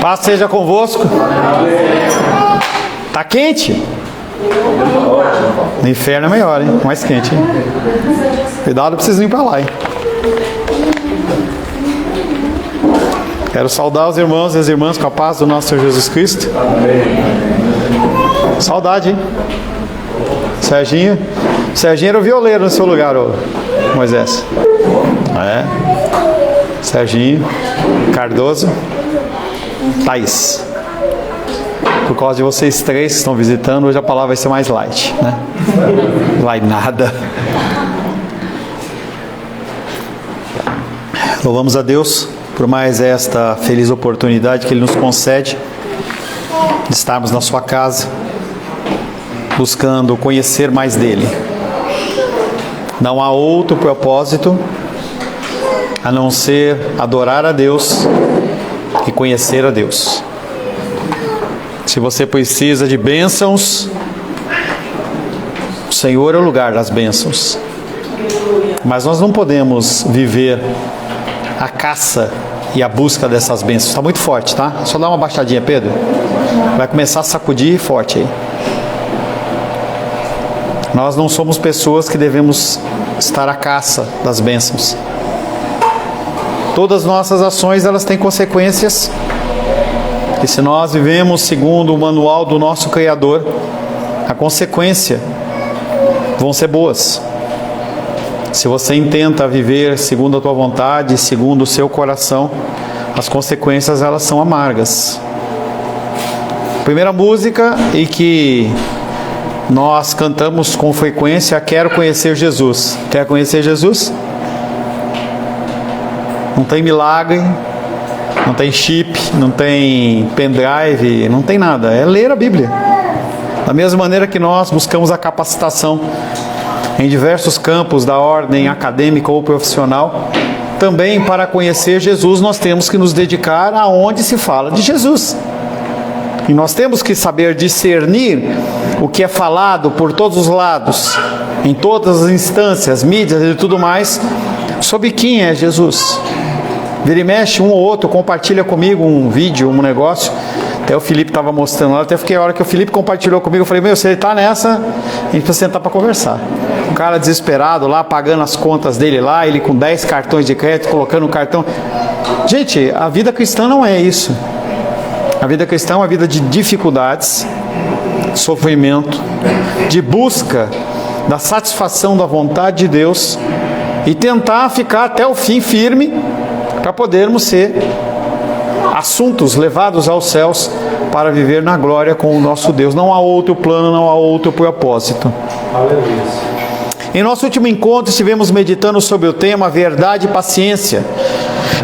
Paz seja convosco. Tá quente? No inferno é melhor, hein? Mais quente, hein? Cuidado pra vocês virem pra lá, hein? Quero saudar os irmãos e as irmãs com a paz do nosso Senhor Jesus Cristo. Saudade, hein? Serginho era o violeiro no seu lugar, ô Moisés. É. Serginho, Cardoso, Thaís. Por causa de vocês três que estão visitando, hoje a palavra vai ser mais light, né? Vai nada. Louvamos a Deus por mais esta feliz oportunidade que Ele nos concede de estarmos na sua casa, buscando conhecer mais dEle. Não há outro propósito a não ser adorar a Deus e conhecer a Deus. Se você precisa de bênçãos, o Senhor é o lugar das bênçãos. Mas nós não podemos viver a caça e a busca dessas bênçãos. Está muito forte, tá? Só dá uma baixadinha, Pedro. Vai começar a sacudir forte aí. Nós não somos pessoas que devemos estar à caça das bênçãos. Todas as nossas ações, elas têm consequências. E se nós vivemos segundo o manual do nosso Criador, a consequência vão ser boas. Se você intenta viver segundo a tua vontade, segundo o seu coração, as consequências elas são amargas. Primeira música e que nós cantamos com frequência: quero conhecer Jesus. Quer conhecer Jesus? Não tem milagre, não tem chip, não tem pendrive, não tem nada. É ler a Bíblia. Da mesma maneira que nós buscamos a capacitação em diversos campos da ordem acadêmica ou profissional, também para conhecer Jesus nós temos que nos dedicar aonde se fala de Jesus. E nós temos que saber discernir o que é falado por todos os lados, em todas as instâncias, mídias e tudo mais, sobre quem é Jesus. Vira e mexe, um ou outro compartilha comigo um vídeo, um negócio. Até o Felipe estava mostrando lá, até fiquei a hora que o Felipe compartilhou comigo, eu falei: meu, se ele está nessa, a gente precisa sentar para conversar. O cara desesperado lá, pagando as contas dele lá, ele com 10 cartões de crédito, colocando o cartão. Gente, a vida cristã não é isso. A vida cristã é uma vida de dificuldades, sofrimento, de busca da satisfação da vontade de Deus e tentar ficar até o fim firme para podermos ser assuntos levados aos céus para viver na glória com o nosso Deus. Não há outro plano, não há outro propósito. Aleluia. Em nosso último encontro estivemos meditando sobre o tema verdade e paciência.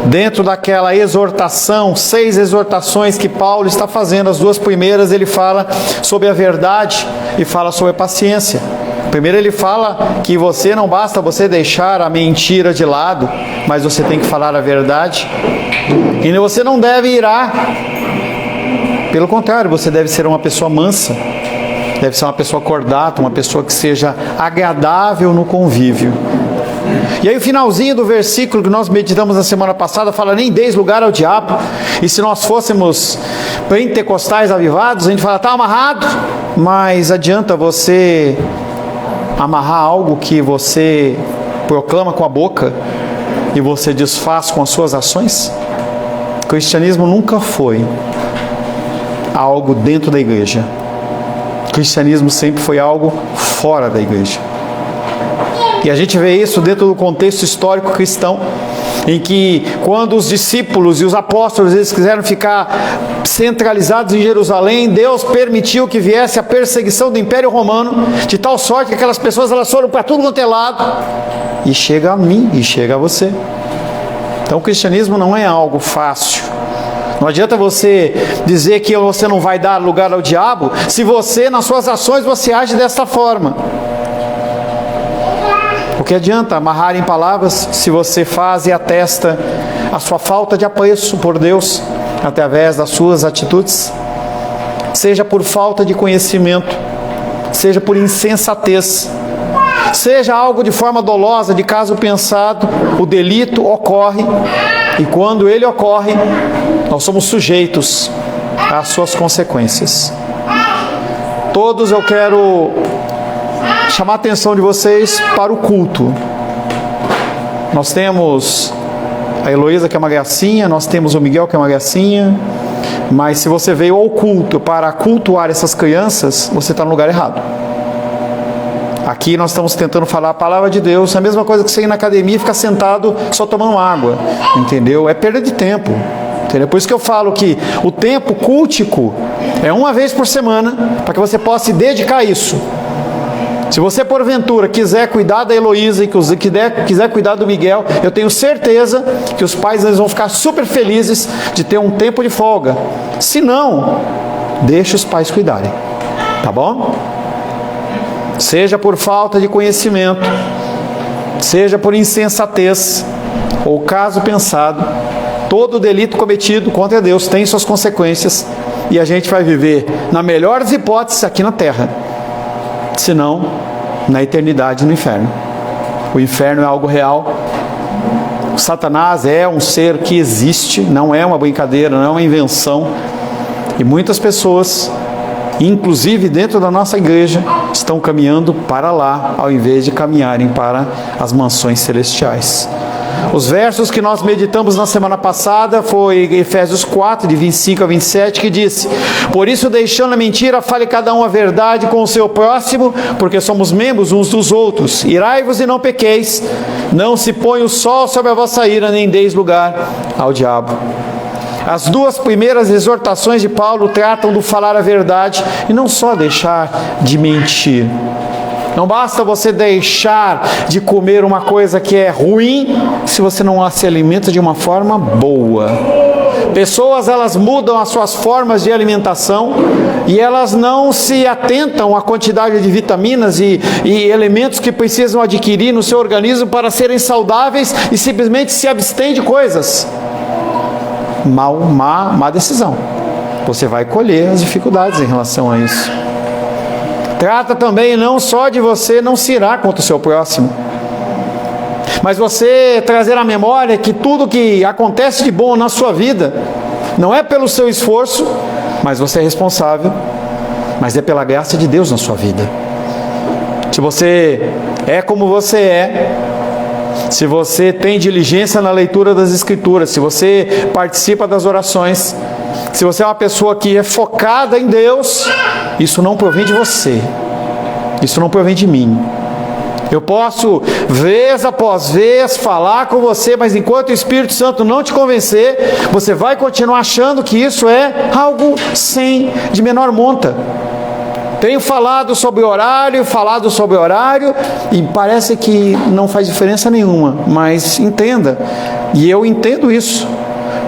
Dentro daquela exortação, 6 exortações que Paulo está fazendo, as 2 primeiras ele fala sobre a verdade e fala sobre a paciência. Primeiro ele fala que não basta você deixar a mentira de lado, mas você tem que falar a verdade. E você não deve irar. Pelo contrário, você deve ser uma pessoa mansa. Deve ser uma pessoa cordata, uma pessoa que seja agradável no convívio. E aí o finalzinho do versículo que nós meditamos na semana passada fala: nem deis lugar ao diabo. E se nós fôssemos pentecostais avivados, a gente fala: está amarrado. Mas adianta você amarrar algo que você proclama com a boca e você desfaz com as suas ações? O cristianismo nunca foi algo dentro da igreja. O cristianismo sempre foi algo fora da igreja. E a gente vê isso dentro do contexto histórico cristão, em que quando os discípulos e os apóstolos eles quiseram ficar centralizados em Jerusalém, Deus permitiu que viesse a perseguição do Império Romano, de tal sorte que aquelas pessoas elas foram para tudo quanto é lado, e chega a mim e chega a você. Então o cristianismo não é algo fácil. Não adianta você dizer que você não vai dar lugar ao diabo, se você nas suas ações você age desta forma. O que adianta amarrar em palavras se você faz e atesta a sua falta de apreço por Deus através das suas atitudes? Seja por falta de conhecimento, seja por insensatez, seja algo de forma dolosa, de caso pensado, o delito ocorre E quando ele ocorre, nós somos sujeitos às suas consequências. Todos eu quero chamar a atenção de vocês para o culto. Nós temos a Heloísa, que é uma gracinha, nós temos o Miguel, que é uma gracinha, mas se você veio ao culto para cultuar essas crianças, você está no lugar errado. Aqui nós estamos tentando falar a palavra de Deus, é a mesma coisa que você ir na academia e ficar sentado só tomando água, entendeu? É perda de tempo, entendeu? Por isso que eu falo que o tempo cultico é uma vez por semana, para que você possa se dedicar a isso. Se você porventura quiser cuidar da Heloísa e quiser cuidar do Miguel, eu tenho certeza que os pais eles vão ficar super felizes de ter um tempo de folga. Se não, deixe os pais cuidarem, tá bom? Seja por falta de conhecimento, seja por insensatez ou caso pensado, todo delito cometido contra Deus tem suas consequências e a gente vai viver, na melhor das hipóteses, aqui na terra, senão na eternidade no inferno. O inferno é algo real. O Satanás é um ser que existe, não é uma brincadeira, não é uma invenção. E muitas pessoas, inclusive dentro da nossa igreja, estão caminhando para lá, ao invés de caminharem para as mansões celestiais. Os versos que nós meditamos na semana passada foi Efésios 4, de 25 a 27, que disse: por isso, deixando a mentira, fale cada um a verdade com o seu próximo, porque somos membros uns dos outros. Irai-vos e não pequeis, não se põe o sol sobre a vossa ira, nem deis lugar ao diabo. As duas primeiras exortações de Paulo tratam do falar a verdade e não só deixar de mentir. Não basta você deixar de comer uma coisa que é ruim se você não se alimenta de uma forma boa. Pessoas, elas mudam as suas formas de alimentação e elas não se atentam à quantidade de vitaminas e elementos que precisam adquirir no seu organismo para serem saudáveis e simplesmente se abstêm de coisas. Má decisão. Você vai colher as dificuldades em relação a isso. Trata também não só de você não se irar contra o seu próximo, mas você trazer à memória que tudo que acontece de bom na sua vida não é pelo seu esforço, mas você é responsável, mas é pela graça de Deus na sua vida. Se você é como você é, se você tem diligência na leitura das Escrituras, se você participa das orações, se você é uma pessoa que é focada em Deus, isso não provém de você, isso não provém de mim. Eu posso, vez após vez, falar com você, mas enquanto o Espírito Santo não te convencer, você vai continuar achando que isso é algo de menor monta. Tenho falado sobre horário, e parece que não faz diferença nenhuma, mas entenda, e eu entendo isso,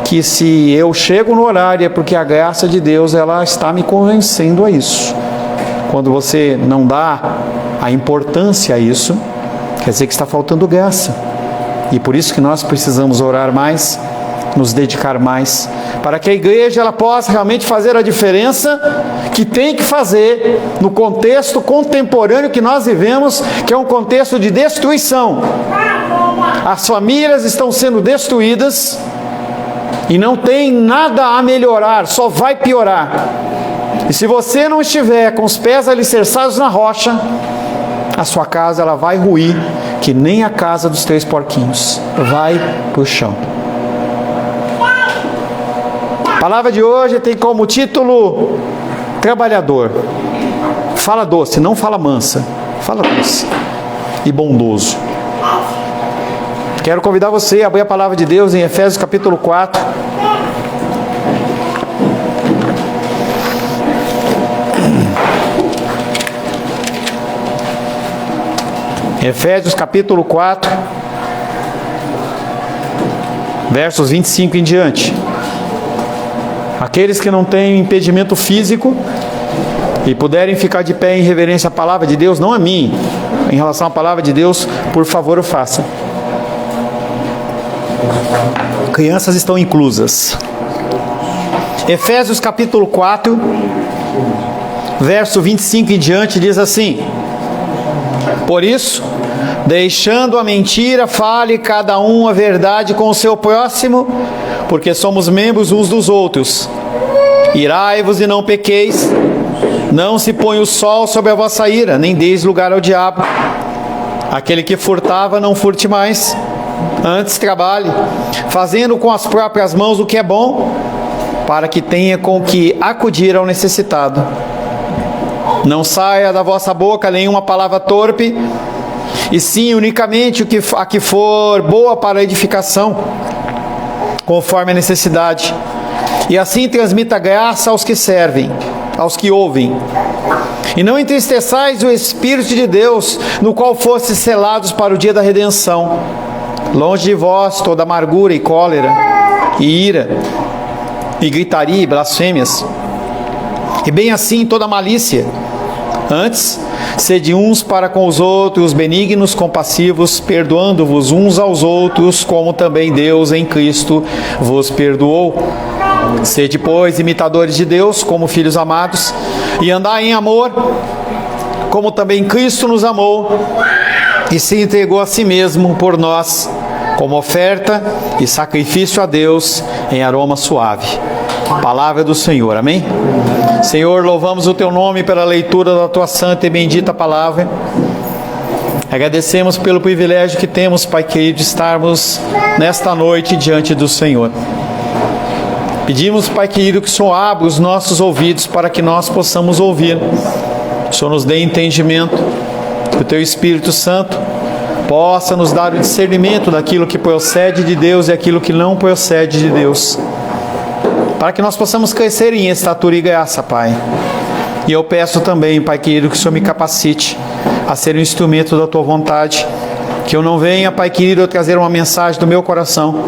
que se eu chego no horário é porque a graça de Deus ela está me convencendo a isso. Quando você não dá a importância a isso, quer dizer que está faltando graça. E por isso que nós precisamos orar mais, nos dedicar mais, para que a igreja ela possa realmente fazer a diferença que tem que fazer no contexto contemporâneo que nós vivemos, que é um contexto de destruição. As famílias estão sendo destruídas e não tem nada a melhorar, só vai piorar. E se você não estiver com os pés alicerçados na rocha, a sua casa ela vai ruir, que nem a casa dos 3 porquinhos, vai para o chão. A palavra de hoje tem como título trabalhador. Fala doce, não fala mansa, fala doce e bondoso. Quero convidar você a abrir a palavra de Deus em Efésios capítulo 4. Efésios capítulo 4, versos 25 em diante. Aqueles que não têm impedimento físico e puderem ficar de pé em reverência à palavra de Deus, não a mim, em relação à palavra de Deus, por favor o façam. Crianças estão inclusas. Efésios capítulo 4, verso 25 em diante diz assim: por isso, Deixando a mentira, fale cada um a verdade com o seu próximo, porque somos membros uns dos outros. Irai-vos e não pequeis, não se põe o sol sobre a vossa ira, nem deis lugar ao diabo. Aquele que furtava, não furte mais, antes trabalhe, fazendo com as próprias mãos o que é bom, para que tenha com que acudir ao necessitado. Não saia da vossa boca nenhuma palavra torpe, e sim unicamente a que for boa para a edificação, conforme a necessidade. E assim transmita graça aos que servem, aos que ouvem. E não entristeçais o Espírito de Deus, no qual fostes selados para o dia da redenção. Longe de vós toda amargura e cólera, e ira, e gritaria e blasfêmias, e bem assim toda malícia. Antes, sede uns para com os outros benignos, compassivos, perdoando-vos uns aos outros, como também Deus em Cristo vos perdoou. Sede, pois, imitadores de Deus, como filhos amados, e andai em amor, como também Cristo nos amou, e se entregou a si mesmo por nós, como oferta e sacrifício a Deus em aroma suave. Palavra do Senhor, amém? Senhor, louvamos o Teu nome pela leitura da Tua santa e bendita palavra. Agradecemos pelo privilégio que temos, Pai querido, de estarmos nesta noite diante do Senhor. Pedimos, Pai querido, que o Senhor abra os nossos ouvidos para que nós possamos ouvir. O Senhor nos dê entendimento, que o Teu Espírito Santo possa nos dar o discernimento daquilo que procede de Deus e aquilo que não procede de Deus, para que nós possamos crescer em estatura e graça, Pai. E eu peço também, Pai querido, que o Senhor me capacite a ser um instrumento da Tua vontade, que eu não venha, Pai querido, trazer uma mensagem do meu coração,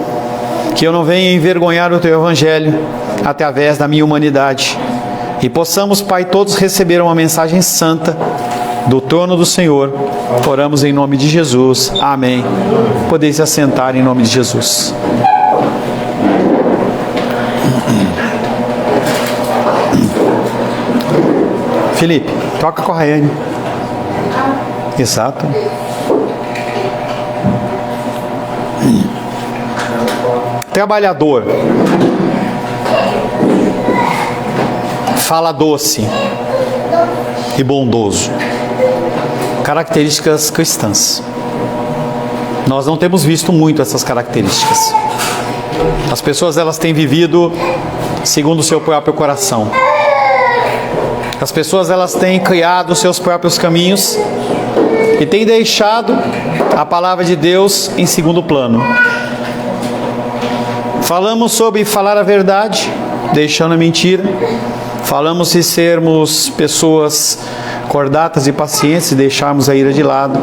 que eu não venha envergonhar o Teu Evangelho através da minha humanidade, e possamos, Pai, todos receber uma mensagem santa do trono do Senhor. Oramos em nome de Jesus, amém. Podeis se assentar em nome de Jesus. Felipe, toca com a Raiane. Exato. Trabalhador. Fala doce e bondoso. Características cristãs. Nós não temos visto muito essas características. As pessoas, elas têm vivido segundo o seu próprio coração. As pessoas, elas têm criado os seus próprios caminhos e têm deixado a palavra de Deus em segundo plano. Falamos sobre falar a verdade, deixando a mentira. Falamos de sermos pessoas cordatas e pacientes e deixarmos a ira de lado.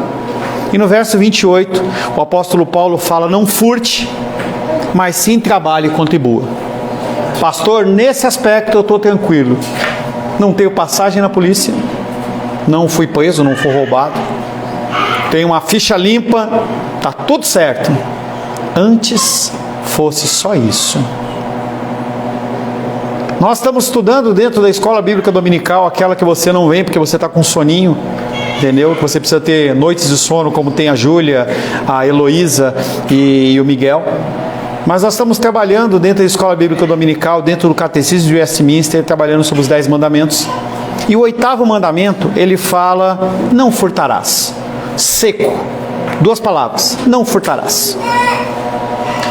E no verso 28, o apóstolo Paulo fala: não furte, mas sim trabalhe e contribua. Pastor, nesse aspecto eu estou tranquilo. Não tenho passagem na polícia, não fui preso, não fui roubado, tenho uma ficha limpa, está tudo certo. Antes fosse só isso. Nós estamos estudando dentro da escola bíblica dominical, aquela que você não vem porque você está com soninho, entendeu? Que você precisa ter noites de sono, como tem a Júlia, a Heloísa e o Miguel. Mas nós estamos trabalhando dentro da escola bíblica dominical, dentro do catecismo de Westminster, trabalhando sobre os 10 mandamentos. E o 8º mandamento, ele fala: não furtarás. Seco. 2 palavras: não furtarás.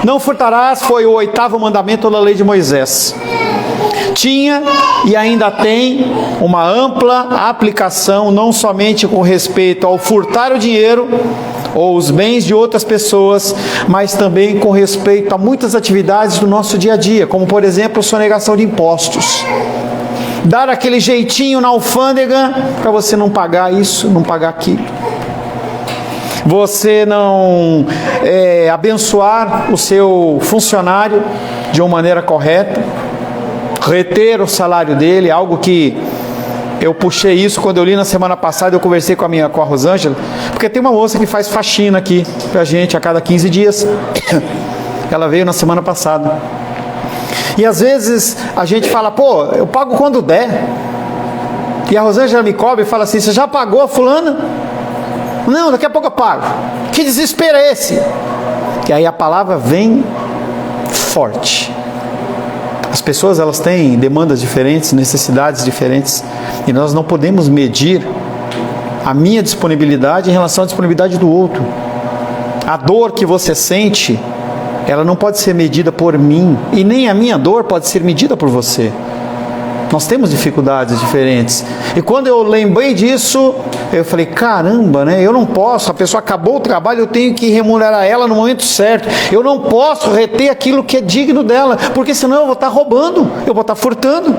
Não furtarás foi o 8º mandamento da lei de Moisés. Tinha e ainda tem uma ampla aplicação, não somente com respeito ao furtar o dinheiro ou os bens de outras pessoas, mas também com respeito a muitas atividades do nosso dia a dia, como por exemplo, sonegação de impostos. Dar aquele jeitinho na alfândega para você não pagar isso, não pagar aquilo. Você não abençoar o seu funcionário de uma maneira correta, reter o salário dele, algo que eu puxei isso quando eu li na semana passada. Eu conversei com a Rosângela, porque tem uma moça que faz faxina aqui pra gente a cada 15 dias. Ela veio na semana passada. E às vezes a gente fala: pô, eu pago quando der. E a Rosângela me cobra e fala assim: você já pagou a fulana? Não, daqui a pouco eu pago. Que desespero é esse? E aí a palavra vem forte. As pessoas, elas têm demandas diferentes, necessidades diferentes, e nós não podemos medir a minha disponibilidade em relação à disponibilidade do outro. A dor que você sente, ela não pode ser medida por mim, e nem a minha dor pode ser medida por você. Nós temos dificuldades diferentes. E quando eu lembrei disso, eu falei, caramba, né? Eu não posso, a pessoa acabou o trabalho, eu tenho que remunerar ela no momento certo. Eu não posso reter aquilo que é digno dela, porque senão eu vou estar roubando, eu vou estar furtando.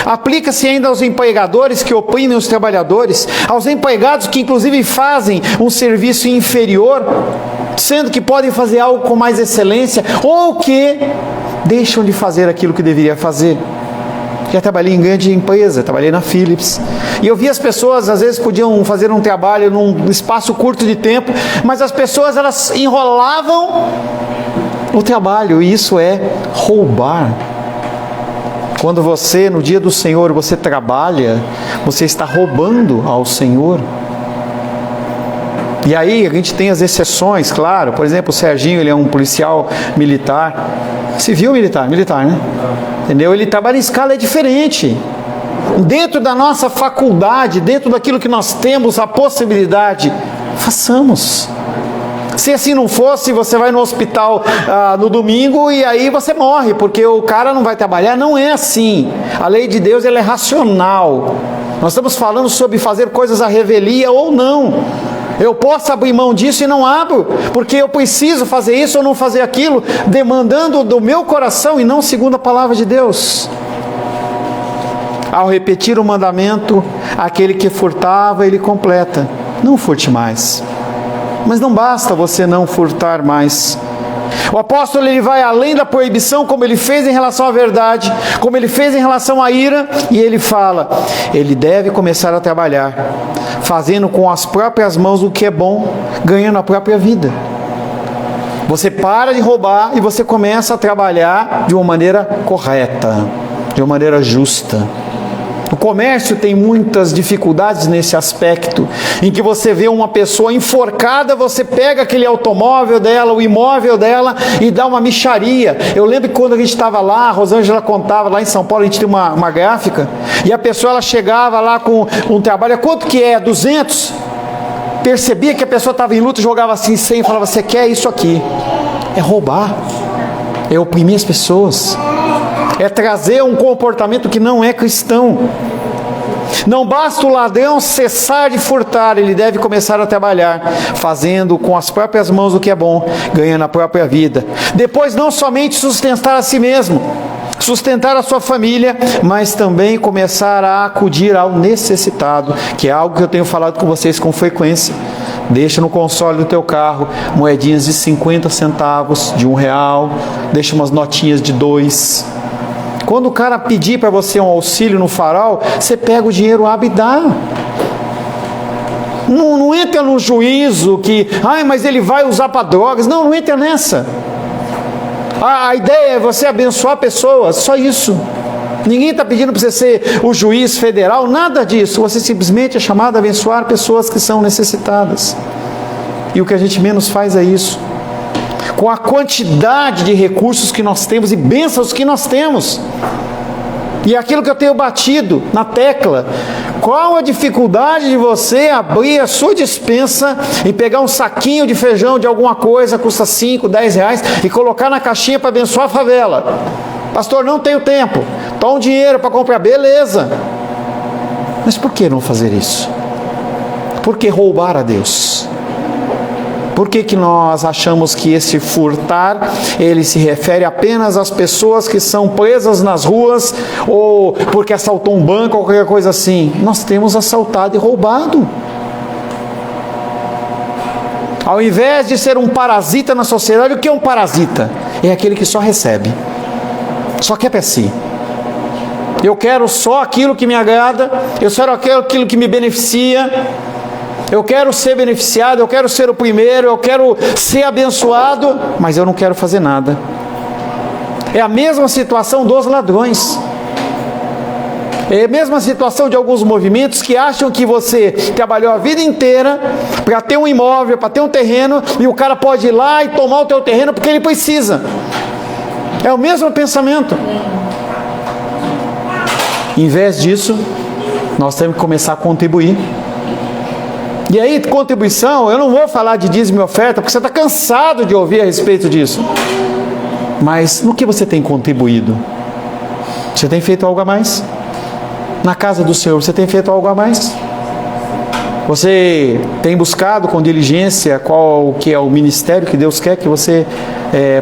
Aplica-se ainda aos empregadores que oprimem os trabalhadores, aos empregados que inclusive fazem um serviço inferior, sendo que podem fazer algo com mais excelência, ou que deixam de fazer aquilo que deveria fazer. Já trabalhei em grande empresa, trabalhei na Philips, e eu vi as pessoas, às vezes podiam fazer um trabalho num espaço curto de tempo, mas as pessoas, elas enrolavam o trabalho, e isso é roubar. Quando você, no dia do Senhor, você trabalha, você está roubando ao Senhor. E aí a gente tem as exceções, claro. Por exemplo, o Serginho, ele é um policial militar, civil militar, né? Entendeu? Ele trabalha em escala diferente. Dentro da nossa faculdade, dentro daquilo que nós temos a possibilidade, façamos. Se assim não fosse, você vai no hospital no domingo e aí você morre, porque o cara não vai trabalhar. Não é assim. A lei de Deus, ela é racional. Nós estamos falando sobre fazer coisas à revelia ou não. Eu posso abrir mão disso e não abro, porque eu preciso fazer isso ou não fazer aquilo, demandando do meu coração e não segundo a palavra de Deus. Ao repetir o mandamento, aquele que furtava, ele completa: não furte mais. Mas não basta você não furtar mais. O apóstolo, ele vai além da proibição, como ele fez em relação à verdade, como ele fez em relação à ira, e ele fala, ele deve começar a trabalhar, fazendo com as próprias mãos o que é bom, ganhando a própria vida. Você para de roubar e você começa a trabalhar de uma maneira correta, de uma maneira justa. O comércio tem muitas dificuldades nesse aspecto, em que você vê uma pessoa enforcada, você pega aquele automóvel dela, o imóvel dela, e dá uma mixaria. Eu lembro que quando a gente estava lá, a Rosângela contava, lá em São Paulo a gente tinha uma gráfica, e a pessoa, ela chegava lá com um trabalho, quanto que é? 200? Percebia que a pessoa estava em luta, jogava assim 100 e falava, você quer isso aqui? É roubar, é oprimir as pessoas, é trazer um comportamento que não é cristão. Não basta o ladrão cessar de furtar, ele deve começar a trabalhar, fazendo com as próprias mãos o que é bom, ganhando a própria vida. Depois, não somente sustentar a si mesmo, sustentar a sua família, mas também começar a acudir ao necessitado, que é algo que eu tenho falado com vocês com frequência. Deixa no console do teu carro moedinhas de 50 centavos, de R$1, deixa umas notinhas de 2. Quando o cara pedir para você um auxílio no farol, você pega o dinheiro, abre e dá. Não entra no juízo que, mas ele vai usar para drogas. Não entra nessa. A ideia é você abençoar pessoas, só isso. Ninguém está pedindo para você ser o juiz federal, nada disso. Você simplesmente é chamado a abençoar pessoas que são necessitadas. E o que a gente menos faz é isso. Com a quantidade de recursos que nós temos e bênçãos que nós temos. E aquilo que eu tenho batido na tecla, qual a dificuldade de você abrir a sua despensa e pegar um saquinho de feijão de alguma coisa, custa 5, 10 reais, e colocar na caixinha para abençoar a favela? Pastor, não tenho tempo, toma um dinheiro para comprar, beleza. Mas por que não fazer isso? Por que roubar a Deus? Por que nós achamos que esse furtar, ele se refere apenas às pessoas que são presas nas ruas, ou porque assaltou um banco, ou qualquer coisa assim? Nós temos assaltado e roubado. Ao invés de ser um parasita na sociedade, o que é um parasita? É aquele que só recebe, só quer para si. Eu quero só aquilo que me agrada, eu só quero aquilo que me beneficia. Eu quero ser beneficiado, eu quero ser o primeiro, eu quero ser abençoado, mas eu não quero fazer nada. É a mesma situação dos ladrões. É a mesma situação de alguns movimentos que acham que você trabalhou a vida inteira para ter um imóvel, para ter um terreno, e o cara pode ir lá e tomar o teu terreno porque ele precisa. É o mesmo pensamento. Em vez disso, nós temos que começar a contribuir. E aí, contribuição, eu não vou falar de dízimo e oferta, porque você está cansado de ouvir a respeito disso. Mas no que você tem contribuído? Você tem feito algo a mais? Na casa do Senhor, você tem feito algo a mais? Você tem buscado com diligência qual que é o ministério que Deus quer que você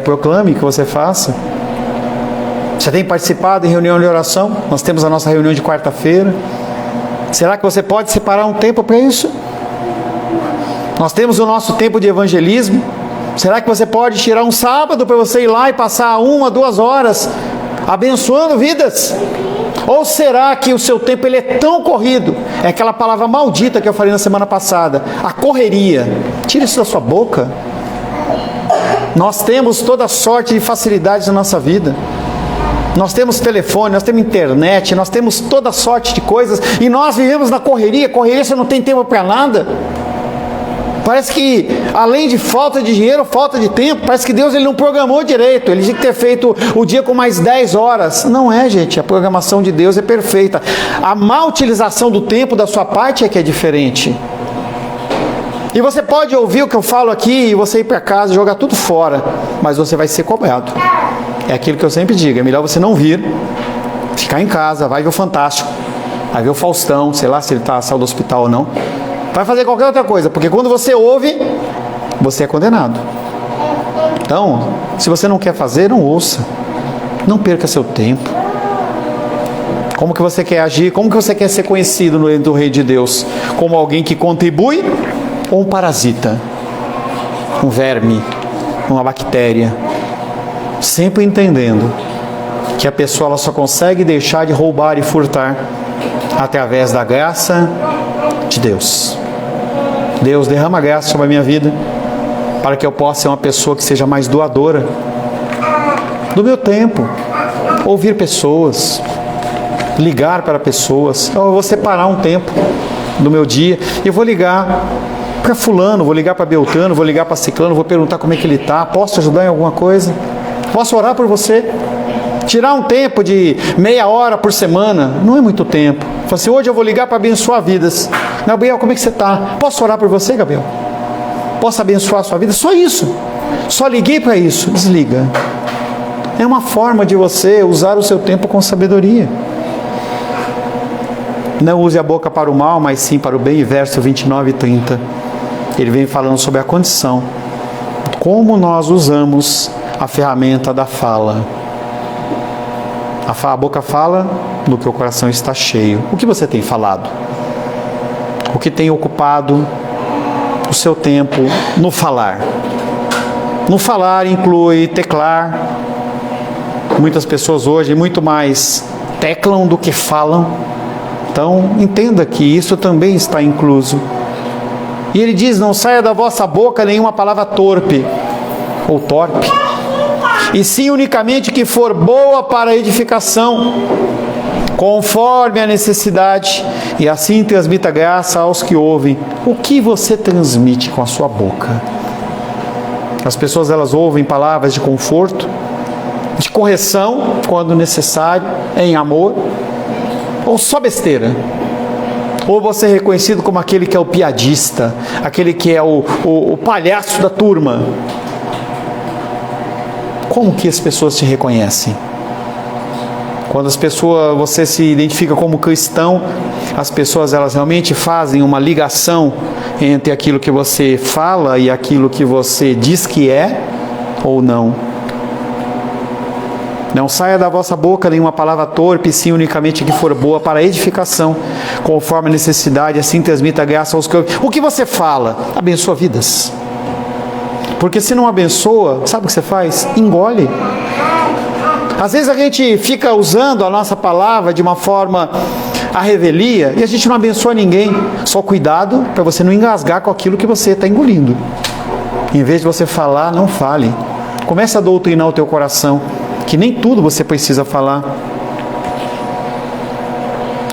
proclame, que você faça? Você tem participado em reunião de oração? Nós temos a nossa reunião de quarta-feira. Será que você pode separar um tempo para isso? Nós temos o nosso tempo de evangelismo. Será que você pode tirar um sábado para você ir lá e passar 1 a 2 horas abençoando vidas? Ou será que o seu tempo ele é tão corrido? É aquela palavra maldita que eu falei na semana passada, a correria. Tira isso da sua boca. Nós temos toda sorte de facilidades na nossa vida. Nós temos telefone, nós temos internet, nós temos toda sorte de coisas, e nós vivemos na correria. Correria, você não tem tempo para nada. Parece que, além de falta de dinheiro, falta de tempo, parece que Deus ele não programou direito. Ele tinha que ter feito o dia com mais 10 horas. Não é, gente, a programação de Deus é perfeita. A má utilização do tempo da sua parte é que é diferente. E você pode ouvir o que eu falo aqui e você ir para casa e jogar tudo fora, mas você vai ser cobrado. É aquilo que eu sempre digo, é melhor você não vir, ficar em casa, vai ver o Fantástico, vai ver o Faustão, sei lá se ele saiu do hospital ou não. Vai fazer qualquer outra coisa, porque quando você ouve, você é condenado. Então, se você não quer fazer, não ouça. Não perca seu tempo. Como que você quer agir? Como que você quer ser conhecido no reino do Rei de Deus? Como alguém que contribui ou um parasita? Um verme? Uma bactéria? Sempre entendendo que a pessoa ela só consegue deixar de roubar e furtar através da graça de Deus. Deus, derrama graça sobre a minha vida, para que eu possa ser uma pessoa que seja mais doadora do meu tempo, ouvir pessoas, ligar para pessoas. Então, eu vou separar um tempo do meu dia, eu vou ligar para fulano, vou ligar para Beltrano, vou ligar para Ciclano, vou perguntar como é que ele está, posso te ajudar em alguma coisa? Posso orar por você? Tirar um tempo de meia hora por semana, não é muito tempo. Fala assim, hoje eu vou ligar para abençoar vidas. Gabriel, como é que você está? Posso orar por você, Gabriel? Posso abençoar a sua vida? Só isso. Só liguei para isso. Desliga. É uma forma de você usar o seu tempo com sabedoria. Não use a boca para o mal, mas sim para o bem. E verso 29 e 30. Ele vem falando sobre a condição. Como nós usamos a ferramenta da fala. A boca fala do que o coração está cheio. O que você tem falado? O que tem ocupado o seu tempo no falar? No falar inclui teclar. Muitas pessoas hoje muito mais teclam do que falam. Então entenda que isso também está incluso. E ele diz, não saia da vossa boca nenhuma palavra torpe ou torpe, e sim unicamente que for boa para a edificação, conforme a necessidade, e assim transmita graça aos que ouvem. O que você transmite com a sua boca? As pessoas elas ouvem palavras de conforto, de correção, quando necessário, em amor, ou só besteira? Ou você é reconhecido como aquele que é o piadista, aquele que é o palhaço da turma? Como que as pessoas te reconhecem? Quando você se identifica como cristão, as pessoas elas realmente fazem uma ligação entre aquilo que você fala e aquilo que você diz que é ou não. Não saia da vossa boca nenhuma palavra torpe, sim unicamente que for boa para a edificação, conforme a necessidade, assim transmita graça aos que ouvem. O que você fala? Abençoa vidas. Porque se não abençoa, sabe o que você faz? Engole. Às vezes a gente fica usando a nossa palavra de uma forma à revelia e a gente não abençoa ninguém. Só cuidado para você não engasgar com aquilo que você está engolindo. Em vez de você falar, não fale. Comece a doutrinar o teu coração, que nem tudo você precisa falar.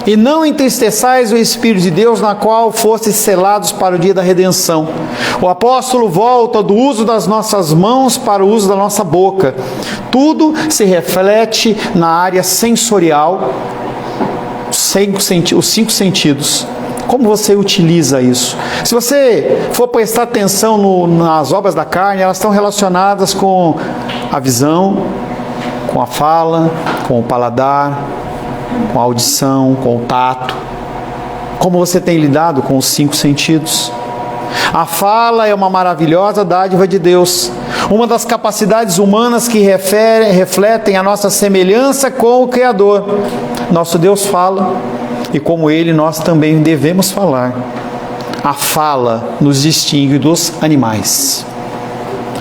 e não entristeçais o Espírito de Deus, na qual fostes selados para o dia da redenção. O apóstolo volta do uso das nossas mãos para o uso da nossa boca. Tudo se reflete na área sensorial, os 5 sentidos. Como você utiliza isso? Se você for prestar atenção nas obras da carne, elas estão relacionadas com a visão, com a fala, com o paladar, com a audição, com o tato. Como você tem lidado com os 5 sentidos? A fala é uma maravilhosa dádiva de Deus, uma das capacidades humanas que refletem a nossa semelhança com o Criador. Nosso Deus fala, e como Ele, nós também devemos falar. A fala nos distingue dos animais.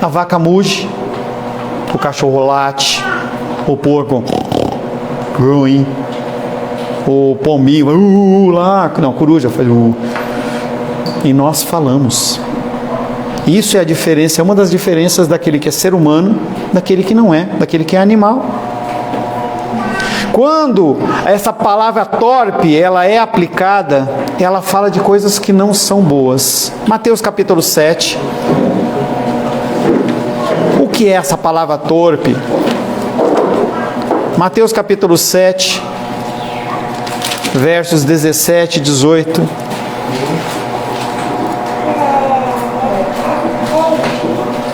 A vaca muge, o cachorro late, o porco grunhe, o pombinho lá, não, coruja faz e nós falamos. Isso é a diferença, é uma das diferenças daquele que é ser humano, daquele que não é, daquele que é animal. Quando essa palavra torpe, ela é aplicada, ela fala de coisas que não são boas. Mateus capítulo 7. O que é essa palavra torpe? Mateus capítulo 7, versos 17 e 18.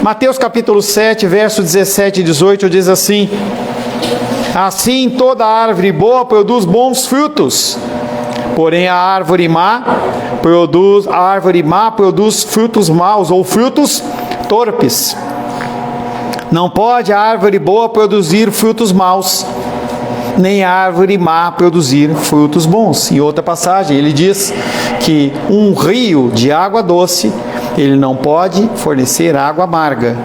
Mateus capítulo 7, versos 17 e 18 diz assim: assim toda árvore boa produz bons frutos, porém a árvore má produz frutos maus ou frutos torpes. Não pode a árvore boa produzir frutos maus, nem a árvore má produzir frutos bons. Em outra passagem ele diz que um rio de água doce, ele não pode fornecer água amarga.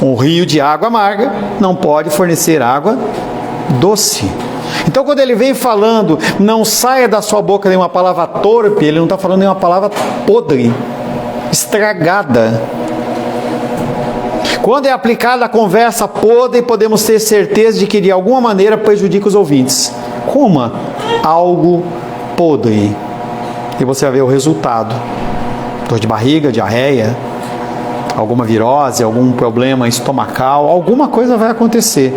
Um rio de água amarga não pode fornecer água doce. Então quando ele vem falando, não saia da sua boca nenhuma palavra torpe, ele não está falando nenhuma palavra podre, estragada. Quando é aplicada a conversa podre, podemos ter certeza de que de alguma maneira prejudica os ouvintes. Coma algo podre e você vai ver o resultado: dor de barriga, diarreia, alguma virose, algum problema estomacal, alguma coisa vai acontecer.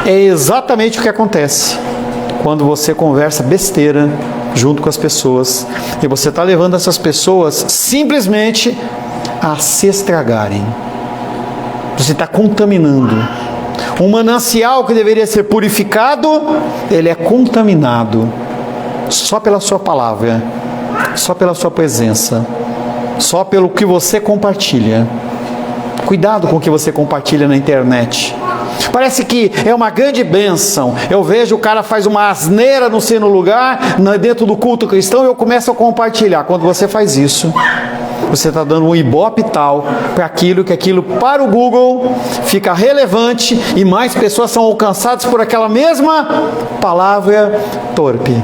É exatamente o que acontece quando você conversa besteira junto com as pessoas, e você está levando essas pessoas simplesmente a se estragarem. Você está contaminando. Um manancial que deveria ser purificado, ele é contaminado só pela sua palavra, só pela sua presença, só pelo que você compartilha. Cuidado com o que você compartilha na internet. Parece que é uma grande bênção. Eu vejo o cara faz uma asneira no seu lugar, dentro do culto cristão, e eu começo a compartilhar. Quando você faz isso, você está dando um ibope tal para aquilo, que aquilo para o Google fica relevante e mais pessoas são alcançadas por aquela mesma palavra torpe.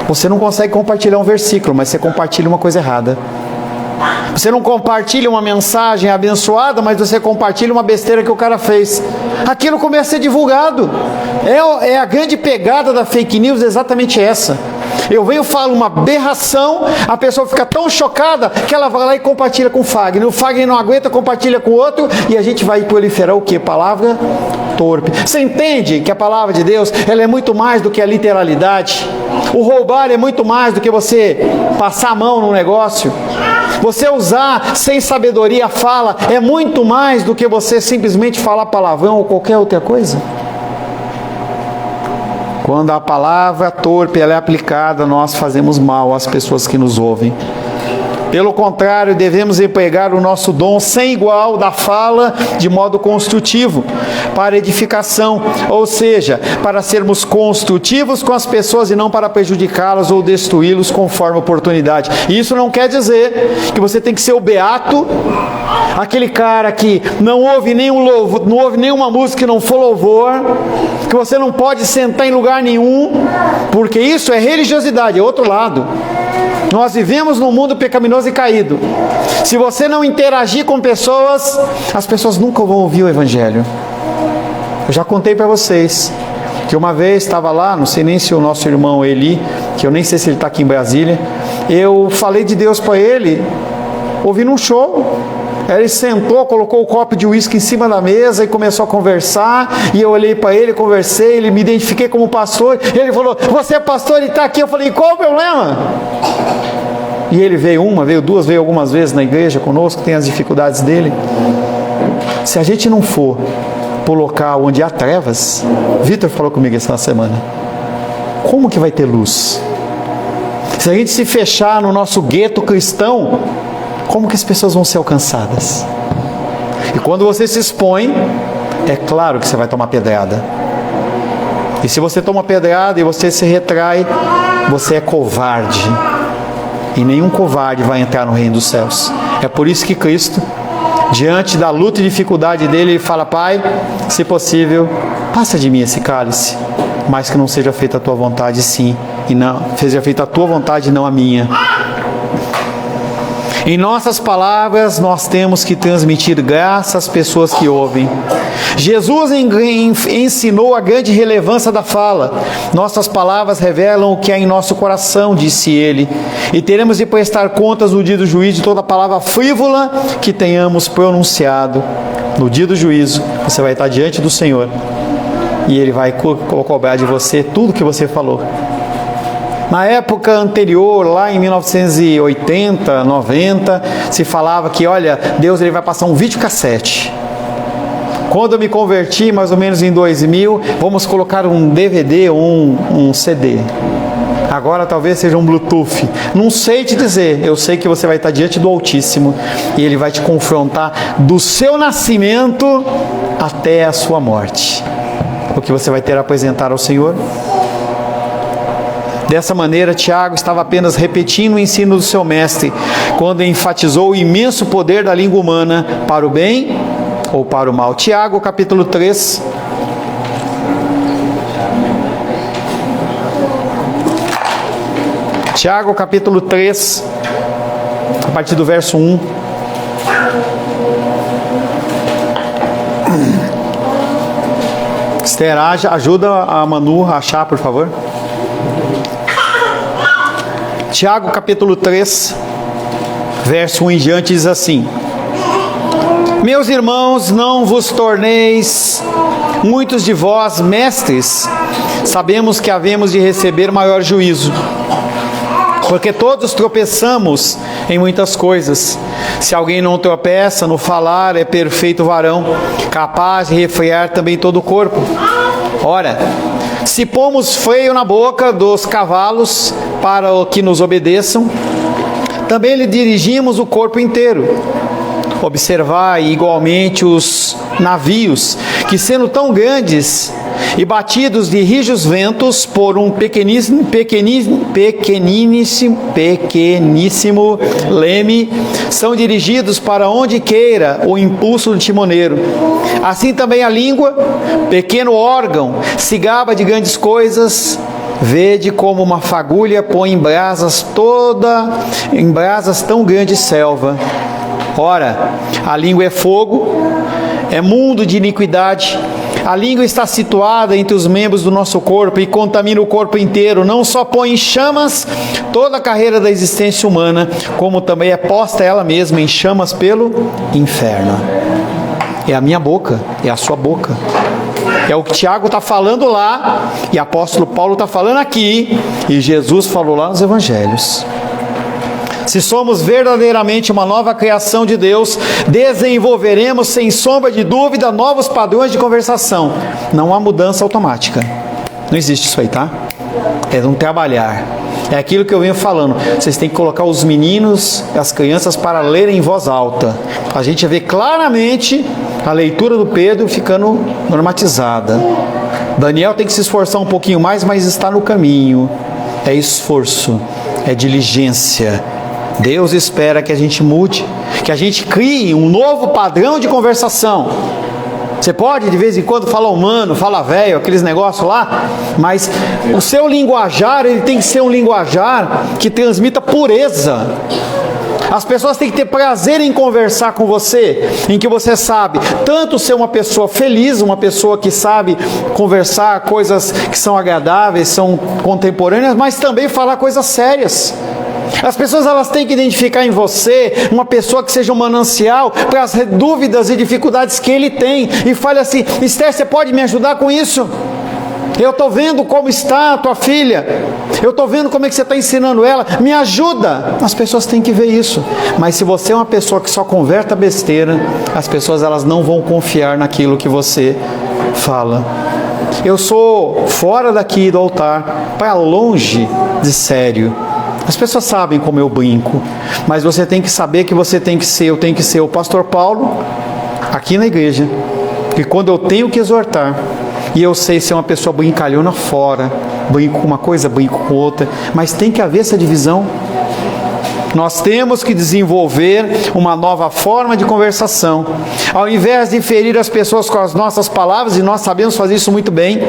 Você não consegue compartilhar um versículo, mas você compartilha uma coisa errada. Você não compartilha uma mensagem abençoada, mas você compartilha uma besteira que o cara fez. Aquilo começa a ser divulgado. É a grande pegada da fake news, exatamente essa. Eu venho, falo uma aberração, a pessoa fica tão chocada que ela vai lá e compartilha com o Fagner. O Fagner não aguenta, compartilha com o outro, e a gente vai proliferar o quê? Palavra torpe. Você entende que a palavra de Deus, ela é muito mais do que a literalidade? O roubar é muito mais do que você passar a mão no negócio. Você usar sem sabedoria a fala é muito mais do que você simplesmente falar palavrão ou qualquer outra coisa. Quando a palavra torpe ela é aplicada, nós fazemos mal às pessoas que nos ouvem. Pelo contrário, devemos empregar o nosso dom sem igual da fala de modo construtivo, para edificação, ou seja, para sermos construtivos com as pessoas e não para prejudicá-las ou destruí-los conforme a oportunidade. E isso não quer dizer que você tem que ser o beato, aquele cara que não ouve nenhum louvor, não ouve nenhuma música que não for louvor, que você não pode sentar em lugar nenhum, porque isso é religiosidade, é outro lado. Nós vivemos num mundo pecaminoso e caído. Se você não interagir com pessoas, as pessoas nunca vão ouvir o Evangelho. Eu já contei para vocês. que uma vez estava lá, não sei nem se o nosso irmão Eli, que eu nem sei se ele está aqui em Brasília, eu falei de Deus para ele, ouvindo um show. Ele sentou, colocou o copo de uísque em cima da mesa e começou a conversar, e eu olhei para ele, conversei, ele me identifiquei como pastor, ele falou, você é pastor e está aqui, eu falei, qual o problema? E ele veio uma, veio duas, veio algumas vezes na igreja conosco, tem as dificuldades dele. Se a gente não for para o local onde há trevas, Vitor falou comigo essa semana, como que vai ter luz? Se a gente se fechar no nosso gueto cristão, como que as pessoas vão ser alcançadas? E quando você se expõe, é claro que você vai tomar pedrada. E se você toma pedrada e você se retrai, você é covarde. E nenhum covarde vai entrar no reino dos céus. É por isso que Cristo, diante da luta e dificuldade dele, ele fala, Pai, se possível, passa de mim esse cálice, mas que não seja feita a tua vontade, sim, e não seja feita a tua vontade e não a minha. Em nossas palavras, nós temos que transmitir graça às pessoas que ouvem. Jesus ensinou a grande relevância da fala. Nossas palavras revelam o que há em nosso coração, disse ele. E teremos de prestar contas no dia do juízo de toda palavra frívola que tenhamos pronunciado. No dia do juízo, você vai estar diante do Senhor. E Ele vai cobrar de você tudo que você falou. Na época anterior, lá em 1980, 90, se falava que, olha, Deus ele vai passar um videocassete. Quando eu me converti, mais ou menos em 2000, vamos colocar um DVD ou um CD. Agora talvez seja um Bluetooth. Não sei te dizer, eu sei que você vai estar diante do Altíssimo e Ele vai te confrontar do seu nascimento até a sua morte. O que você vai ter a apresentar ao Senhor? Dessa maneira, Tiago estava apenas repetindo o ensino do seu mestre, quando enfatizou o imenso poder da língua humana para o bem ou para o mal. Tiago, capítulo 3. Tiago, capítulo 3, a partir do verso 1. Esther, ajuda a Manu a achar, por favor. Tiago capítulo 3, verso 1 em diante diz assim: Meus irmãos, não vos torneis muitos de vós mestres, sabemos que havemos de receber maior juízo, porque todos tropeçamos em muitas coisas. Se alguém não tropeça no falar, é perfeito varão, capaz de refrear também todo o corpo. Ora, se pomos freio na boca dos cavalos para que nos obedeçam, também lhe dirigimos o corpo inteiro. Observai igualmente os navios, que sendo tão grandes e batidos de rijos ventos por um pequeníssimo leme, são dirigidos para onde queira o impulso do timoneiro. Assim também a língua, pequeno órgão, se gaba de grandes coisas. Vede como uma fagulha põe em brasas tão grande selva. Ora, a língua é fogo, é mundo de iniquidade. A língua está situada entre os membros do nosso corpo e contamina o corpo inteiro. Não só põe em chamas toda a carreira da existência humana, como também é posta ela mesma em chamas pelo inferno. É a minha boca, é a sua boca. É o que Tiago está falando lá, e o apóstolo Paulo está falando aqui, e Jesus falou lá nos evangelhos. Se somos verdadeiramente uma nova criação de Deus, desenvolveremos sem sombra de dúvida novos padrões de conversação. Não há mudança automática. Não existe isso aí, tá? É um trabalhar. É aquilo que eu venho falando. Vocês têm que colocar os meninos, as crianças para lerem em voz alta. A gente vê claramente a leitura do Pedro ficando normatizada. Daniel tem que se esforçar um pouquinho mais, mas está no caminho. É esforço, é diligência. Deus espera que a gente mude, que a gente crie um novo padrão de conversação. Você pode de vez em quando falar humano, falar velho, aqueles negócios lá, mas o seu linguajar, ele tem que ser um linguajar que transmita pureza. As pessoas têm que ter prazer em conversar com você, em que você sabe tanto ser uma pessoa feliz, uma pessoa que sabe conversar coisas que são agradáveis, são contemporâneas, mas também falar coisas sérias. As pessoas elas têm que identificar em você uma pessoa que seja um manancial para as dúvidas e dificuldades que ele tem, e fale assim: Esther, você pode me ajudar com isso? Eu estou vendo como está a tua filha, eu estou vendo como é que você está ensinando ela, me ajuda. As pessoas têm que ver isso. Mas se você é uma pessoa que só conversa besteira, as pessoas elas não vão confiar naquilo que você fala. Eu sou fora daqui do altar, para longe de sério. As pessoas sabem como eu brinco, mas você tem que saber que você tem que ser, eu tenho que ser o pastor Paulo aqui na igreja, e quando eu tenho que exortar, e eu sei ser uma pessoa brincalhona fora, brinco com uma coisa, brinco com outra, mas tem que haver essa divisão. Nós temos que desenvolver uma nova forma de conversação. Ao invés de ferir as pessoas com as nossas palavras, e nós sabemos fazer isso muito bem,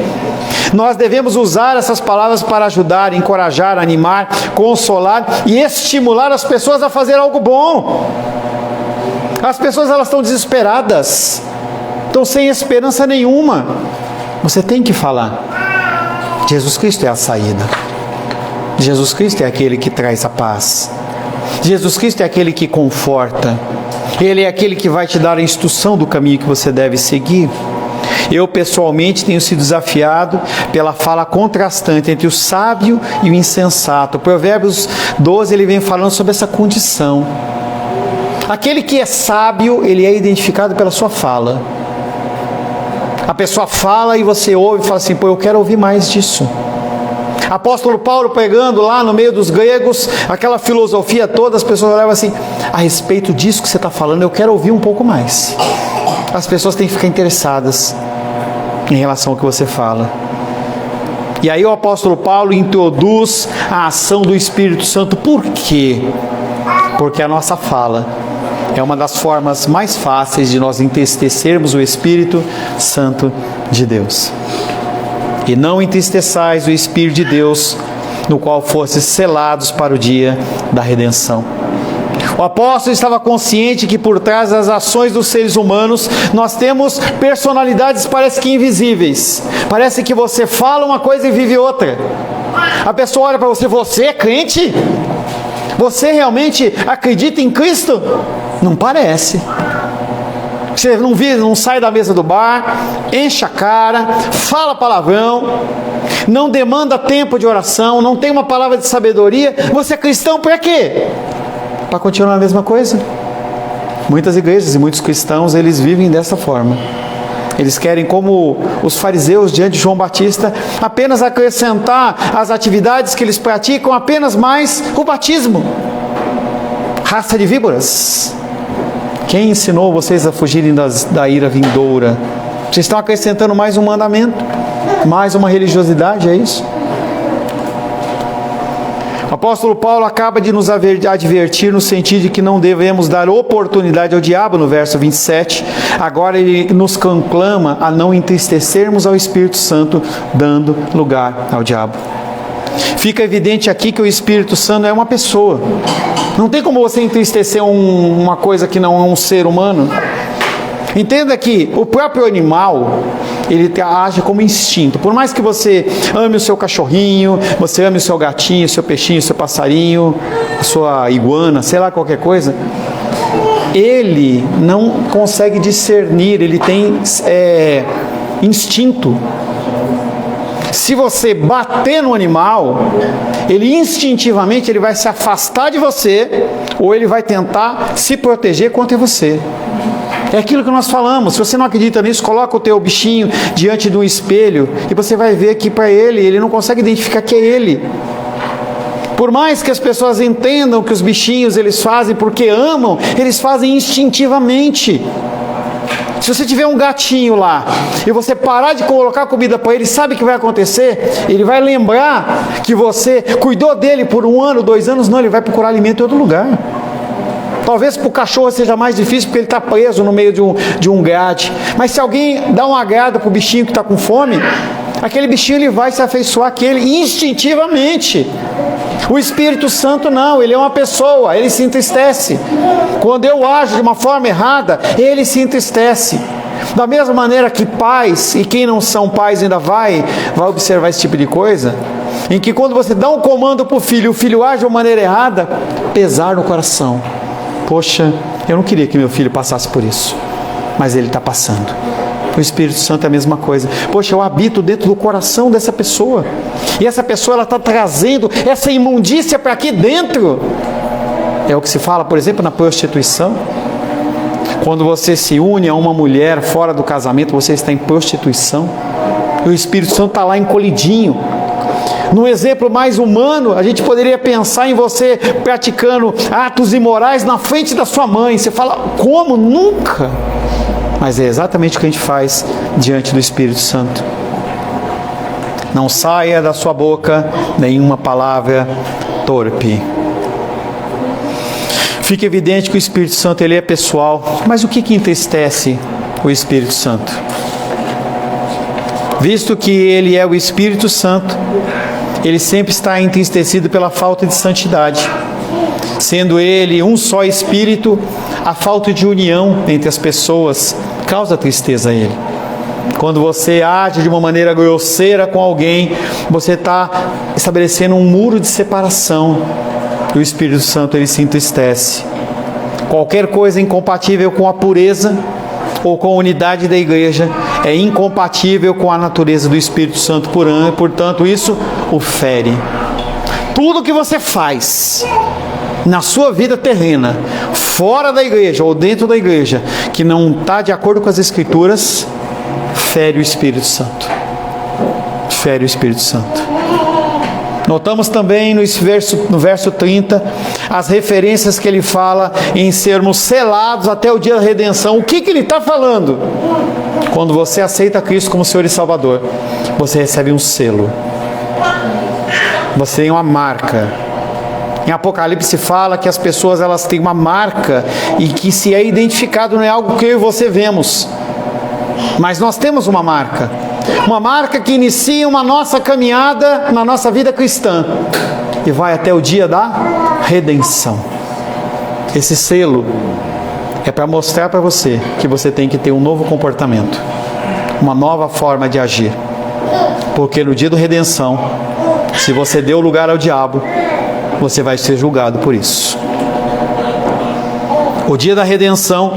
nós devemos usar essas palavras para ajudar, encorajar, animar, consolar e estimular as pessoas a fazer algo bom. As pessoas elas estão desesperadas, estão sem esperança nenhuma. Você tem que falar: Jesus Cristo é a saída. Jesus Cristo é aquele que traz a paz. Jesus Cristo é aquele que conforta. Ele é aquele que vai te dar a instrução do caminho que você deve seguir. Eu pessoalmente tenho sido desafiado pela fala contrastante entre o sábio e o insensato. Provérbios 12 ele vem falando sobre essa condição. Aquele que é sábio, ele é identificado pela sua fala. A pessoa fala e você ouve e fala assim: pô, eu quero ouvir mais disso. Apóstolo Paulo pregando lá no meio dos gregos, aquela filosofia toda, as pessoas olhavam assim: a respeito disso que você está falando, eu quero ouvir um pouco mais. As pessoas têm que ficar interessadas em relação ao que você fala. E aí o apóstolo Paulo introduz a ação do Espírito Santo. Por quê? Porque a nossa fala é uma das formas mais fáceis de nós entristecermos o Espírito Santo de Deus. E não entristeçais o Espírito de Deus, no qual fostes selados para o dia da redenção. O apóstolo estava consciente que por trás das ações dos seres humanos, nós temos personalidades parece que invisíveis. Parece que você fala uma coisa e vive outra. A pessoa olha para você: você é crente? Você realmente acredita em Cristo? Não parece. Você não sai da mesa do bar, enche a cara, fala palavrão, não demanda tempo de oração, não tem uma palavra de sabedoria. Você é cristão para quê? Para continuar a mesma coisa? Muitas igrejas e muitos cristãos, eles vivem dessa forma. Eles querem, como os fariseus diante de João Batista, apenas acrescentar às atividades que eles praticam apenas mais o batismo. Raça de víboras. Quem ensinou vocês a fugirem da ira vindoura? Vocês estão acrescentando mais um mandamento, mais uma religiosidade, é isso? O apóstolo Paulo acaba de nos advertir no sentido de que não devemos dar oportunidade ao diabo, no verso 27. Agora ele nos conclama a não entristecermos ao Espírito Santo, dando lugar ao diabo. Fica evidente aqui que o Espírito Santo é uma pessoa. Não tem como você entristecer uma coisa que não é um ser humano. Entenda que o próprio animal, ele age como instinto. Por mais que você ame o seu cachorrinho, você ame o seu gatinho, o seu peixinho, o seu passarinho, a sua iguana, sei lá, qualquer coisa, ele não consegue discernir, ele tem instinto. Se você bater no animal, ele instintivamente ele vai se afastar de você, ou ele vai tentar se proteger contra você. É aquilo que nós falamos. Se você não acredita nisso, coloca o teu bichinho diante de um espelho e você vai ver que para ele não consegue identificar que é ele. Por mais que as pessoas entendam que os bichinhos eles fazem porque amam, eles fazem instintivamente. Se você tiver um gatinho lá e você parar de colocar comida para ele, sabe o que vai acontecer? Ele vai lembrar que você cuidou dele por 1 ano, 2 anos, não, ele vai procurar alimento em outro lugar. Talvez para o cachorro seja mais difícil porque ele está preso no meio de um grade. Mas se alguém dá uma agrada para o bichinho que está com fome, aquele bichinho ele vai se afeiçoar àquele instintivamente. O Espírito Santo não, ele é uma pessoa, ele se entristece. Quando eu ajo de uma forma errada, ele se entristece. Da mesma maneira que pais, e quem não são pais ainda vai observar esse tipo de coisa, em que quando você dá um comando para o filho age de uma maneira errada, pesar no coração. Poxa, eu não queria que meu filho passasse por isso, mas ele está passando. O Espírito Santo é a mesma coisa. Poxa, eu habito dentro do coração dessa pessoa, e essa pessoa ela está trazendo essa imundícia para aqui dentro. É o que se fala, por exemplo, na prostituição. Quando você se une a uma mulher fora do casamento, você está em prostituição. E o Espírito Santo está lá encolhidinho. No exemplo mais humano, a gente poderia pensar em você praticando atos imorais na frente da sua mãe. Você fala, como? Nunca! Mas é exatamente o que a gente faz diante do Espírito Santo. Não saia da sua boca nenhuma palavra torpe. Fica evidente que o Espírito Santo ele é pessoal, mas o que entristece o Espírito Santo? Visto que ele é o Espírito Santo, ele sempre está entristecido pela falta de santidade. Sendo ele um só Espírito, a falta de união entre as pessoas causa tristeza a ele. Quando você age de uma maneira grosseira com alguém, você está estabelecendo um muro de separação. E o Espírito Santo ele se entristece. Qualquer coisa incompatível com a pureza ou com a unidade da igreja é incompatível com a natureza do Espírito Santo, portanto isso o fere. Tudo que você faz na sua vida terrena, fora da igreja ou dentro da igreja, que não está de acordo com as Escrituras, fere o Espírito Santo. Fere o Espírito Santo. Notamos também no verso 30, as referências que ele fala em sermos selados até o dia da redenção. O que ele está falando? Quando você aceita Cristo como Senhor e Salvador, você recebe um selo. Você tem uma marca. Em Apocalipse fala que as pessoas elas têm uma marca e que se é identificado não é algo que eu e você vemos. Mas nós temos uma marca que inicia uma nossa caminhada na nossa vida cristã e vai até o dia da redenção. Esse selo é para mostrar para você que você tem que ter um novo comportamento, uma nova forma de agir, porque no dia da redenção, se você deu lugar ao diabo, você vai ser julgado por isso. O dia da redenção,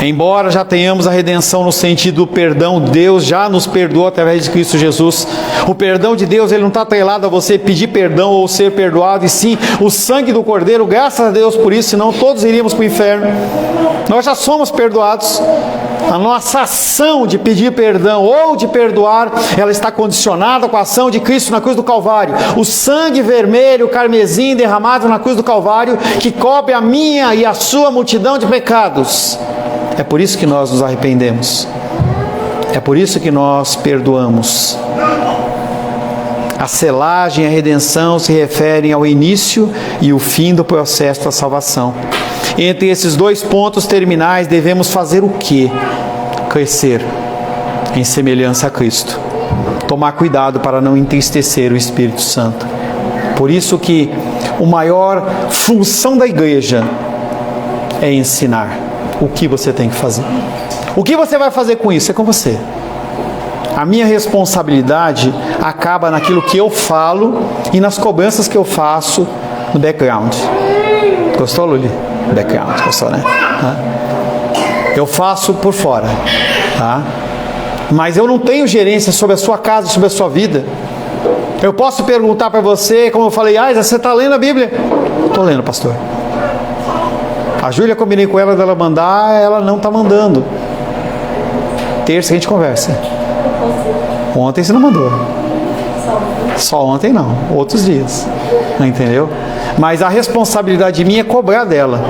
embora já tenhamos a redenção no sentido do perdão, Deus já nos perdoou através de Cristo Jesus. O perdão de Deus ele não está atrelado a você pedir perdão ou ser perdoado, e sim o sangue do Cordeiro, graças a Deus por isso, senão todos iríamos para o inferno. Nós já somos perdoados. A nossa ação de pedir perdão ou de perdoar, ela está condicionada com a ação de Cristo na cruz do Calvário. O sangue vermelho, carmesim derramado na cruz do Calvário, que cobre a minha e a sua multidão de pecados. É por isso que nós nos arrependemos. É por isso que nós perdoamos. A selagem e a redenção se referem ao início e o fim do processo da salvação. Entre esses dois pontos terminais, devemos fazer o quê? Crescer em semelhança a Cristo. Tomar cuidado para não entristecer o Espírito Santo. Por isso que a maior função da igreja é ensinar o que você tem que fazer. O que você vai fazer com isso? É com você. A minha responsabilidade acaba naquilo que eu falo e nas cobranças que eu faço no background. Gostou, Luli? Background, gostou, né? Eu faço por fora, tá? Mas eu não tenho gerência sobre a sua casa, sobre a sua vida. Eu posso perguntar para você, como eu falei, você está lendo a Bíblia? Estou lendo, pastor. A Júlia, combinei com ela dela mandar, ela não está mandando. Terça a gente conversa. Ontem você não mandou. Só ontem não, outros dias. Entendeu? Mas a responsabilidade minha é cobrar dela.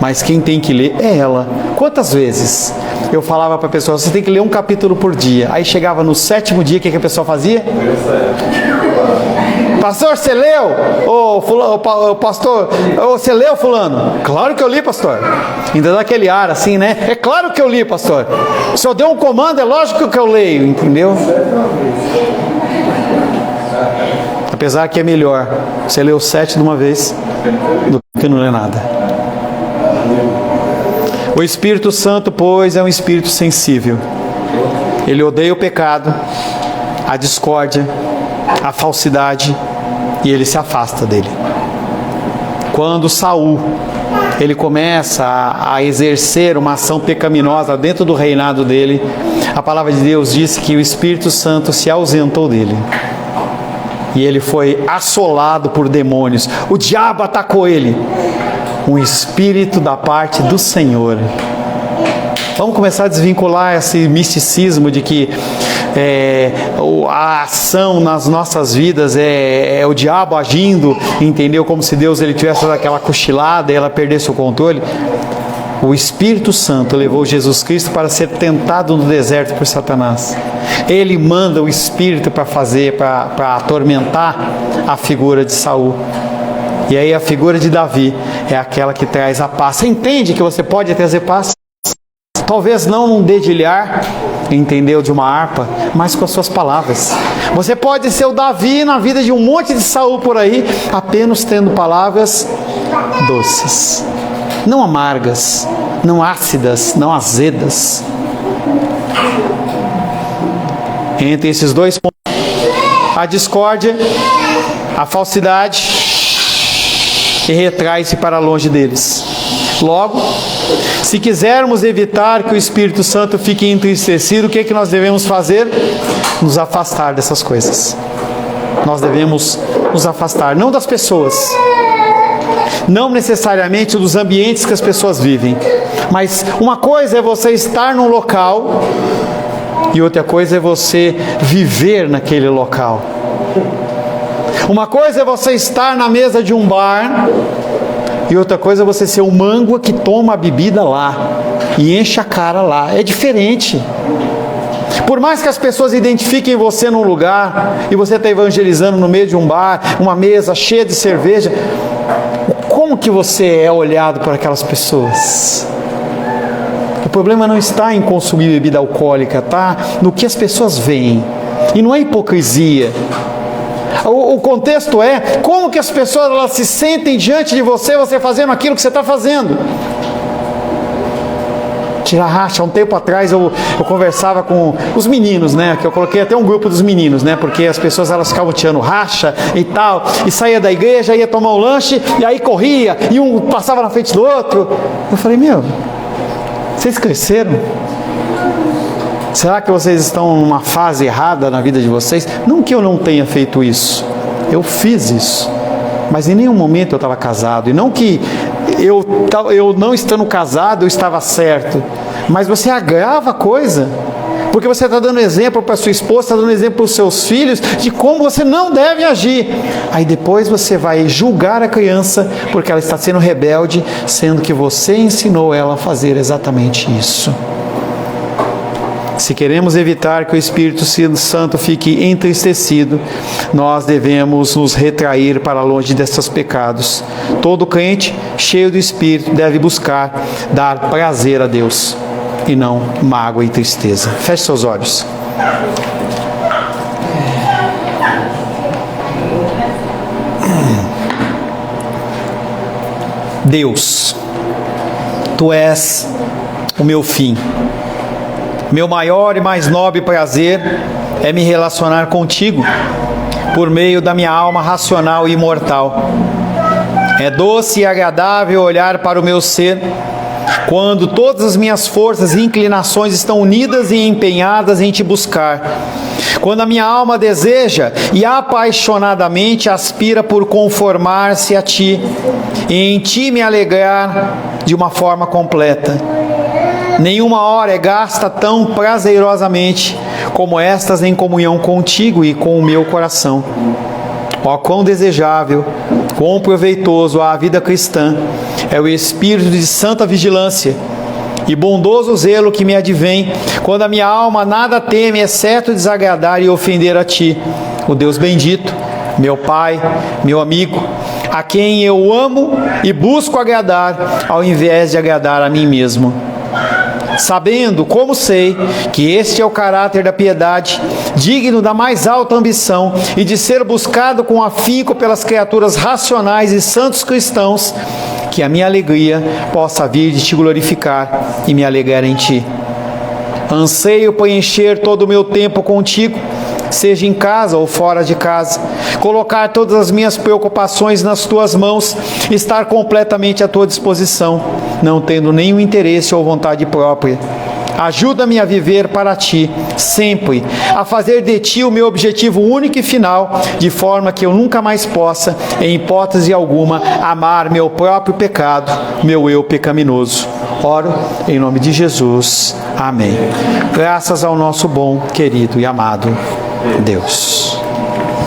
Mas quem tem que ler é ela. Quantas vezes eu falava para a pessoa, você tem que ler um capítulo por dia. Aí chegava no 7º dia, o que a pessoa fazia? Pastor, você leu? Pastor, você leu, fulano? Claro que eu li, pastor. Ainda dá aquele ar assim, né? É claro que eu li, pastor. O senhor deu um comando, é lógico que eu leio, entendeu? A Apesar que é melhor você ler os 7 de uma vez do que não ler nada. O Espírito Santo, pois, é um espírito sensível. Ele odeia o pecado, a discórdia, a falsidade, e ele se afasta dele. Quando Saul, ele começa a exercer uma ação pecaminosa dentro do reinado dele, a palavra de Deus diz que o Espírito Santo se ausentou dele. E ele foi assolado por demônios. O diabo atacou ele. Um espírito da parte do Senhor. Vamos começar a desvincular esse misticismo de que a ação nas nossas vidas é o diabo agindo, entendeu? Como se Deus ele tivesse dado aquela cochilada e ela perdesse o controle. O Espírito Santo levou Jesus Cristo para ser tentado no deserto por Satanás. Ele manda o Espírito para atormentar a figura de Saul. E aí a figura de Davi é aquela que traz a paz. Você entende que você pode trazer paz? Talvez não num dedilhar, entendeu, de uma harpa, mas com as suas palavras. Você pode ser o Davi na vida de um monte de Saul por aí, apenas tendo palavras doces. Não amargas, não ácidas, não azedas. Entre esses dois pontos, a discórdia, a falsidade, e retrai-se para longe deles. Logo, se quisermos evitar que o Espírito Santo fique entristecido, o que é que nós devemos fazer? Nos afastar dessas coisas. Nós devemos nos afastar, não das pessoas, não necessariamente dos ambientes que as pessoas vivem, mas uma coisa é você estar num local e outra coisa é você viver naquele local. Uma coisa é você estar na mesa de um bar e outra coisa é você ser o mangua que toma a bebida lá e enche a cara lá. É diferente. Por mais que as pessoas identifiquem você num lugar e você está evangelizando no meio de um bar, uma mesa cheia de cerveja, como que você é olhado por aquelas pessoas? O problema não está em consumir bebida alcoólica, tá? No que as pessoas veem. E não é hipocrisia. O contexto é como que as pessoas elas se sentem diante de você, você fazendo aquilo que você está fazendo. Tirar racha. Um tempo atrás eu conversava com os meninos, né? Que eu coloquei até um grupo dos meninos, né? Porque as pessoas elas ficavam tirando racha e tal, e saía da igreja, ia tomar um lanche, e aí corria, e um passava na frente do outro. Eu falei, vocês cresceram? Será que vocês estão numa fase errada na vida de vocês? Não que eu não tenha feito isso, eu fiz isso, mas em nenhum momento eu estava casado, e não que eu não estando casado eu estava certo, mas você agrava a coisa, porque você está dando exemplo para sua esposa, está dando exemplo para os seus filhos, de como você não deve agir, aí depois você vai julgar a criança, porque ela está sendo rebelde, sendo que você ensinou ela a fazer exatamente isso. Se queremos evitar que o Espírito Santo fique entristecido, nós devemos nos retrair para longe desses pecados. Todo crente cheio do Espírito deve buscar dar prazer a Deus e não mágoa e tristeza. Feche seus olhos. Deus, Tu és o meu fim. Meu maior e mais nobre prazer é me relacionar contigo por meio da minha alma racional e imortal. É doce e agradável olhar para o meu ser quando todas as minhas forças e inclinações estão unidas e empenhadas em te buscar. Quando a minha alma deseja e apaixonadamente aspira por conformar-se a ti e em ti me alegrar de uma forma completa. Nenhuma hora é gasta tão prazerosamente como estas em comunhão contigo e com o meu coração. Ó, quão desejável, quão proveitoso à vida cristã é o espírito de santa vigilância e bondoso zelo que me advém, quando a minha alma nada teme, exceto desagradar e ofender a ti, o Deus bendito, meu Pai, meu amigo, a quem eu amo e busco agradar, ao invés de agradar a mim mesmo. sabendo, como sei, que este é o caráter da piedade, digno da mais alta ambição e de ser buscado com afinco pelas criaturas racionais e santos cristãos, que a minha alegria possa vir de te glorificar e me alegrar em ti. Anseio por encher todo o meu tempo contigo, seja em casa ou fora de casa, colocar todas as minhas preocupações nas tuas mãos, estar completamente à tua disposição, não tendo nenhum interesse ou vontade própria. Ajuda-me a viver para ti, sempre, a fazer de ti o meu objetivo único e final, de forma que eu nunca mais possa, em hipótese alguma, amar meu próprio pecado, meu eu pecaminoso. Oro em nome de Jesus. Amém. Graças ao nosso bom, querido e amado Deus.